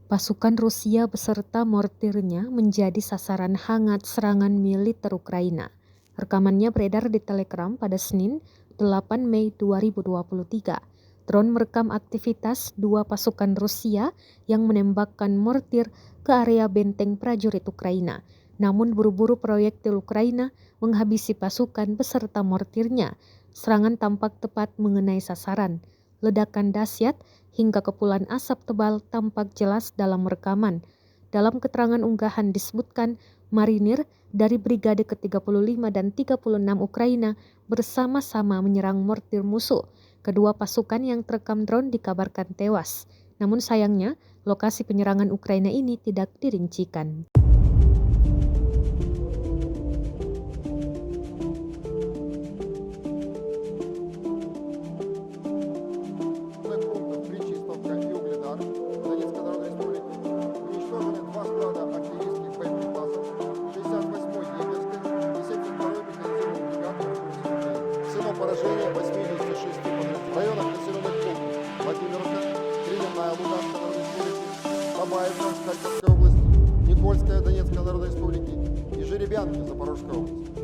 Pasukan Rusia beserta mortirnya menjadi sasaran hangat serangan militer Ukraina. Rekamannya beredar di Telegram pada Senin, 8 Mei 2023. Drone merekam aktivitas dua pasukan Rusia yang menembakkan mortir ke area benteng prajurit Ukraina. Namun buru-buru proyektil Ukraina menghabisi pasukan beserta mortirnya. Serangan tampak tepat mengenai sasaran. Ledakan dahsyat hingga kepulan asap tebal tampak jelas dalam rekaman. Dalam keterangan unggahan disebutkan marinir dari Brigade ke-35 dan 36 Ukraina bersama-sama menyerang mortir musuh. Kedua pasukan yang terekam drone dikabarkan tewas. Namun sayangnya, lokasi penyerangan Ukraina ini tidak dirincikan. Пунктов Причистовка и Угледар Донецкой Народной Республики уничтожены два склада артиллерийских боеприпасов 68-й егерской и 72-й механизированной бригады ВСУ. Всего поражение 86 подразделений. В районах населенных пунктов Владимировка, Кременная Луганской Народной Республики, Бабаевка Харьковской области, Никольская Донецкой Народной Республики и Жеребянки Запорожской области.